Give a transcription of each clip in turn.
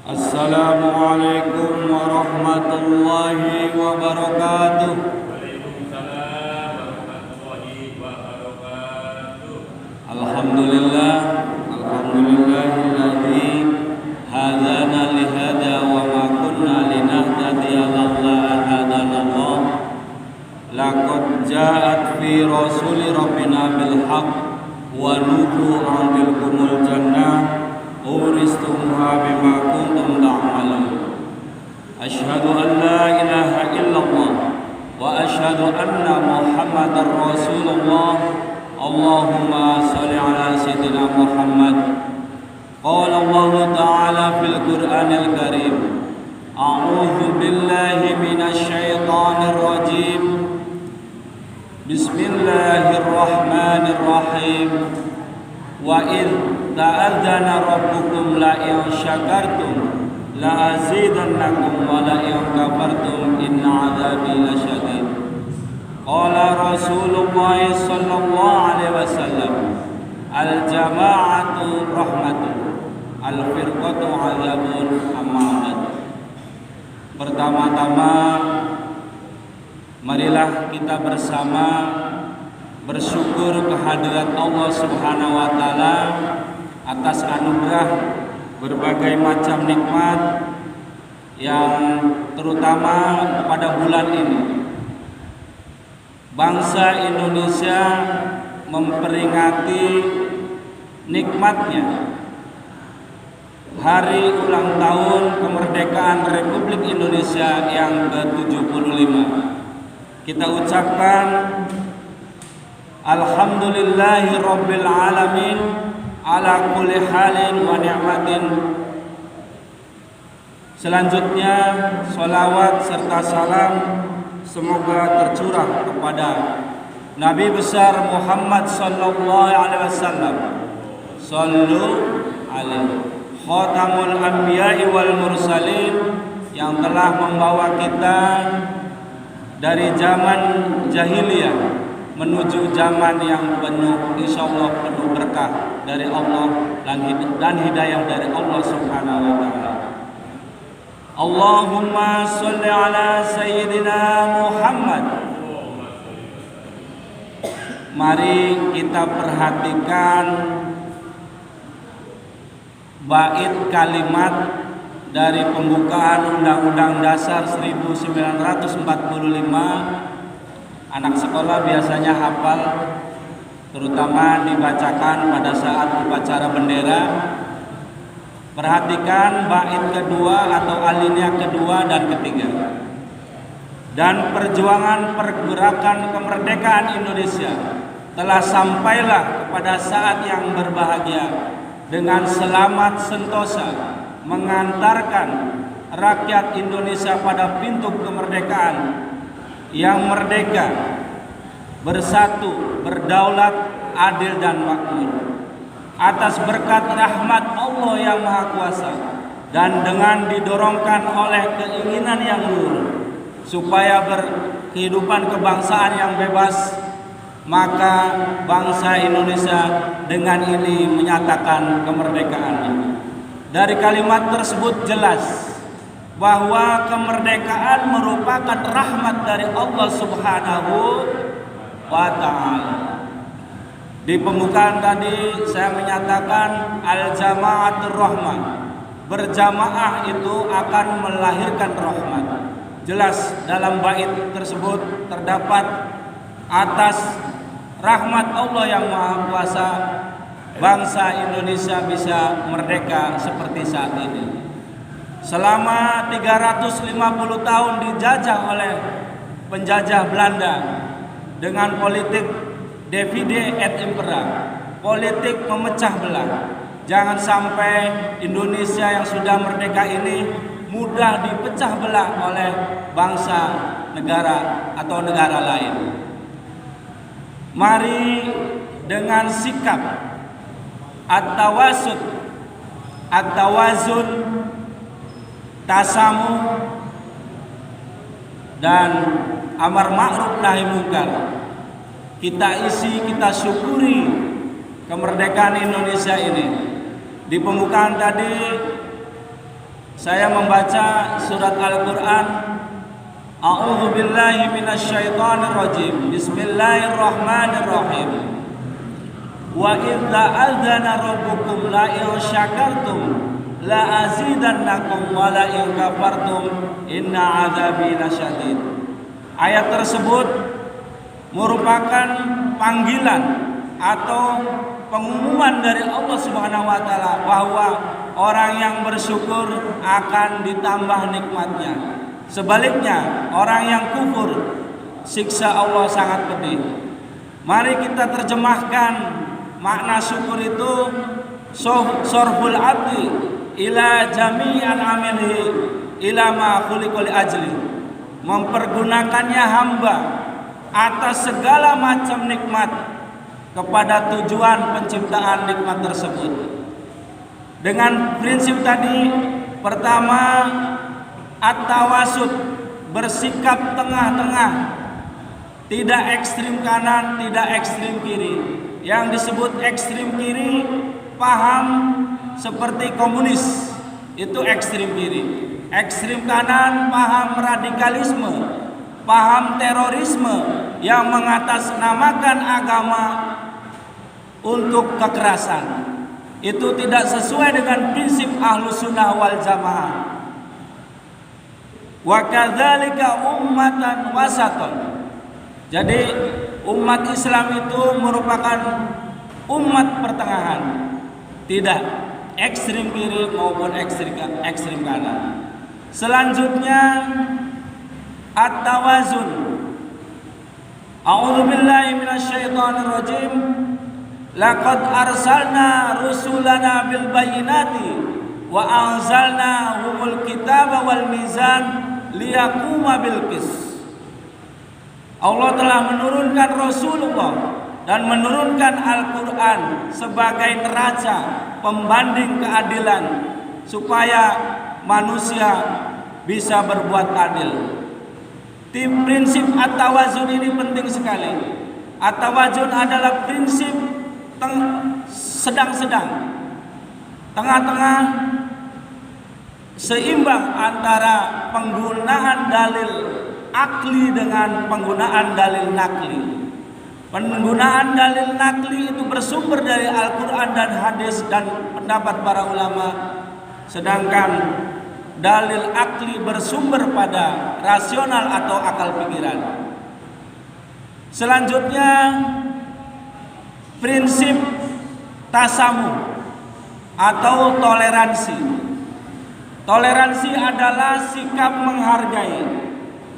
Assalamualaikum warahmatullahi wabarakatuh. Waalaikumsalam warahmatullahi wabarakatuh. Alhamdulillahilladzi hadana lihada wa ma kunna linahtadiya laula an hadanallah. Laqad ja'at fi rasuli rabbina bil haqq wa nudu an tilkumul jannah uristumuha bima kuntum ta'malun. Asyhadu an la ilaha illallah wa asyhadu anna Muhammadar Rasulullah. Allahumma shalli ala sayyidina Muhammad. Qala Allah ta'ala fil Qur'anil Karim, a'udzu billahi minasy syaithanir rajim. Bismillahirrahmanirrahim. Wa id ta'adzana rabbukum la in syakartum la azidannakum wa la in kafartum inna adzabi lasyadid. Qala Rasulullah sallallahu alaihi wasallam, al jama'atu rahmatun, al firqatu adzabun. Amma ba'd. Pertama-tama marilah kita bersama bersyukur kehadirat Allah Subhanahu wa taala atas anugerah berbagai macam nikmat yang terutama pada bulan ini bangsa Indonesia memperingati nikmatnya hari ulang tahun kemerdekaan Republik Indonesia yang ke-75. Kita ucapkan alhamdulillahi rabbil alamin ala kulli halin wa ni'matin. Selanjutnya sholawat serta salam semoga tercurah kepada Nabi besar Muhammad sallallahu alaihi wasallam. Sallu alaihi khatamul anbiya'i wal mursalin, yang telah membawa kita dari zaman jahiliyah menuju zaman yang penuh, insyaallah penuh berkah dari Allah dan hidayah dari Allah Subhanahu wa taala. Allahumma sholli ala sayyidina Muhammad. Mari kita perhatikan bait kalimat dari pembukaan Undang-Undang Dasar 1945. Anak sekolah biasanya hafal, terutama dibacakan pada saat upacara bendera. Perhatikan bait kedua atau alinea kedua dan ketiga. Dan perjuangan pergerakan kemerdekaan Indonesia telah sampailah kepada saat yang berbahagia dengan selamat sentosa mengantarkan rakyat Indonesia pada pintu kemerdekaan yang merdeka, bersatu, berdaulat, adil dan makmur atas berkat rahmat Allah yang Maha Kuasa, dan dengan didorongkan oleh keinginan yang luhur supaya berkehidupan kebangsaan yang bebas, maka bangsa Indonesia dengan ini menyatakan kemerdekaannya. Dari kalimat tersebut jelas bahwa kemerdekaan merupakan rahmat dari Allah Subhanahu wa ta'ala. Di pembukaan tadi saya menyatakan al-jama'atur rahmah. Berjamaah itu akan melahirkan rahmat. Jelas dalam bait tersebut terdapat atas rahmat Allah yang Maha Kuasa bangsa Indonesia bisa merdeka seperti saat ini. Selama 350 tahun dijajah oleh penjajah Belanda dengan politik divide et impera, politik memecah belah. Jangan sampai Indonesia yang sudah merdeka ini mudah dipecah belah oleh bangsa, negara atau negara lain. Mari dengan sikap at-tawasud, at-tawazun, tasamu dan amar ma'ruf nahi munkar kita isi, kita syukuri kemerdekaan Indonesia ini. Di pembukaan tadi saya membaca surat Al-Quran. A'udzu billahi minasyaitonir rajim. Bismillahirrahmanirrahim. Wa idza adzana rabbukum la in syakartum la azidannakum wa la in kafartum inna adzabi lasyadid. Ayat tersebut merupakan panggilan atau pengumuman dari Allah Subhanahu wa taala bahwa orang yang bersyukur akan ditambah nikmatnya. Sebaliknya, orang yang kufur, siksa Allah sangat pedih. Mari kita terjemahkan makna syukur itu, sorful abdi ila jami'an amilihi ila ma khuliqa li ajli. Mempergunakannya hamba atas segala macam nikmat kepada tujuan penciptaan nikmat tersebut. Dengan prinsip tadi, pertama, at-tawasud, bersikap tengah-tengah, tidak ekstrim kanan, tidak ekstrim kiri. Yang disebut ekstrim kiri, paham seperti komunis, itu ekstrim kiri. Ekstrim kanan, paham radikalisme, paham terorisme yang mengatasnamakan agama untuk kekerasan. Itu tidak sesuai dengan prinsip Ahlus Sunnah wal Jamaah. Wa kadzalika ummatan wasaton. Jadi umat Islam itu merupakan umat pertengahan, tidak ekstrim kiri maupun ekstrim kanan. Selanjutnya at-tawazun. A'udzu billahi minasyaitonir rajim. Laqad arsalna rusulana bil bayyinati wa anzalna humul kitaba wal mizan liyaquma bil qis. Allah telah menurunkan Rasulullah dan menurunkan Al-Quran sebagai neraca pembanding keadilan supaya manusia bisa berbuat adil. Prinsip at-tawazun ini penting sekali. At-tawazun adalah prinsip sedang-sedang, tengah-tengah, seimbang antara penggunaan dalil akli dengan penggunaan dalil nakli. Penggunaan dalil nakli itu bersumber dari Al-Quran dan hadis dan pendapat para ulama, sedangkan dalil akli bersumber pada rasional atau akal pikiran. Selanjutnya, prinsip tasamuh atau toleransi. Toleransi adalah sikap menghargai,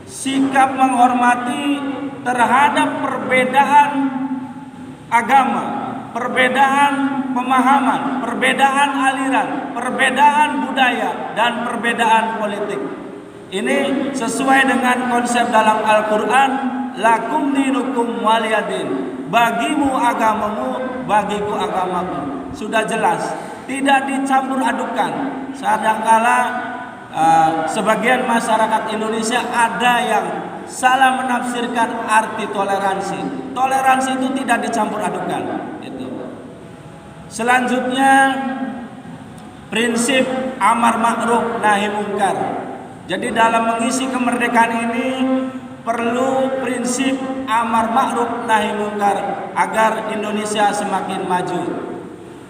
sikap menghormati terhadap perbedaan agama, perbedaan pemahaman, perbedaan aliran, perbedaan budaya, dan perbedaan politik. Ini sesuai dengan konsep dalam Al-Quran, lakum dinukum waliyadin. Bagimu agamamu, bagiku agamaku. Sudah jelas, tidak dicampur adukan. Kadangkala sebagian masyarakat Indonesia ada yang salah menafsirkan arti toleransi. Toleransi itu tidak dicampur adukan. Itu. Selanjutnya, prinsip amar ma'ruf nahi mungkar. Jadi dalam mengisi kemerdekaan ini perlu prinsip amar ma'ruf nahi mungkar agar Indonesia semakin maju.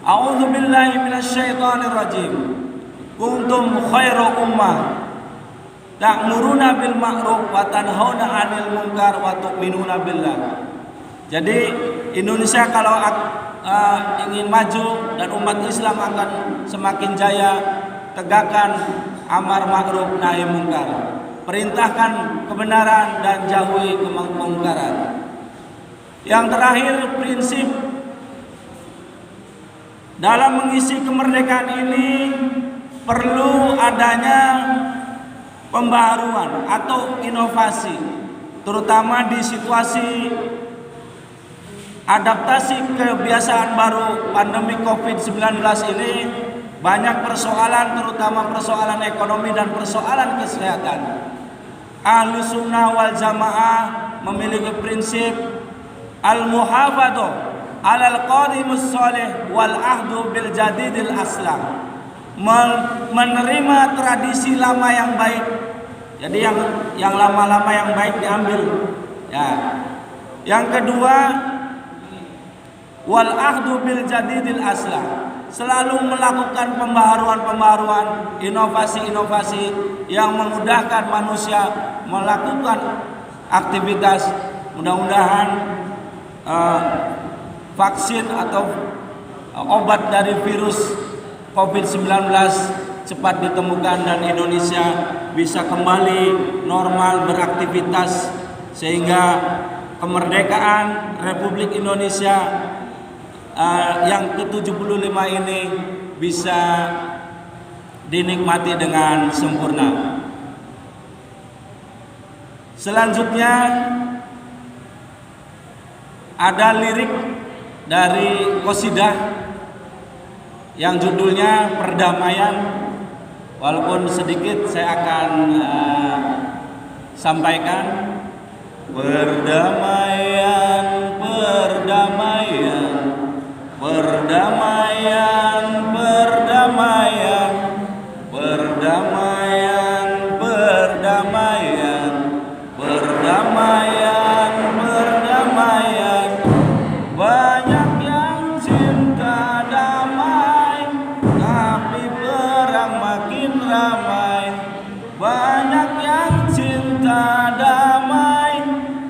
A'udzu billahi minasyaitonir rajim. Kuntum khairu ummah ta'muruna bil ma'ruf wa tanhauna 'anil munkar wa tu'minuna billah. Jadi Indonesia kalau ingin maju dan umat Islam akan semakin jaya, tegakkan amar ma'ruf nahi mungkar. Perintahkan kebenaran dan jauhi kemungkaran. Yang terakhir, prinsip dalam mengisi kemerdekaan ini perlu adanya pembaharuan atau inovasi, terutama di situasi adaptasi kebiasaan baru pandemi COVID-19 ini. Banyak persoalan, terutama persoalan ekonomi dan persoalan kesehatan. Ahlus Sunnah wal Jamaah memiliki prinsip al-muhafadzah 'alal qadimus shalih wal ahdu bil jadidil aslah. menerima tradisi lama yang baik. Jadi yang lama-lama yang baik diambil. Ya. Yang kedua, wal ahdu bil jadidil aslah. Selalu melakukan pembaharuan-pembaharuan, inovasi-inovasi yang memudahkan manusia melakukan aktivitas. Mudah-mudahan vaksin atau obat dari virus COVID-19 cepat ditemukan dan Indonesia bisa kembali normal beraktivitas sehingga kemerdekaan Republik Indonesia yang ke-75 ini bisa dinikmati dengan sempurna. Selanjutnya ada lirik dari qasidah yang judulnya Perdamaian. Walaupun sedikit saya akan sampaikan. Perdamaian, perdamaian, perdamaian, perdamaian, perdamaian, perdamaian, perdamaian, perdamaian. Banyak yang cinta damai, tapi perang makin ramai. Banyak yang cinta damai,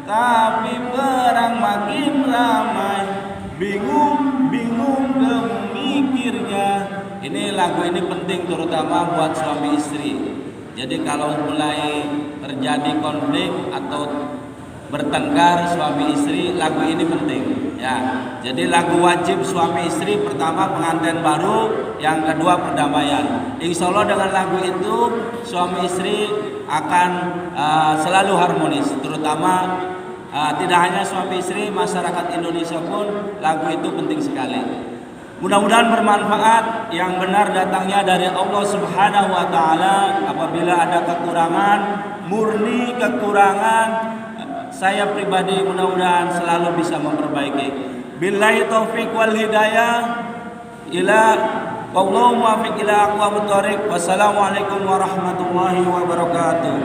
tapi perang makin ramai. Bingung, bingung memikirnya. Ini lagu ini penting terutama buat suami istri. Jadi kalau mulai terjadi konflik atau bertengkar suami istri, lagu ini penting. Ya, jadi lagu wajib suami istri, pertama pengantin baru, yang kedua perdamaian. Insya Allah dengan lagu itu suami istri akan selalu harmonis, terutama tidak hanya suami istri, masyarakat Indonesia pun lagu itu penting sekali. Mudah-mudahan bermanfaat, yang benar datangnya dari Allah Subhanahu wa taala. Apabila ada kekurangan, murni kekurangan, saya pribadi mudah-mudahan selalu bisa memperbaiki. Billahi taufik wal hidayah ila wallahu muwaffiq ila aqwamit thoriq. Wassalamualaikum warahmatullahi wabarakatuh.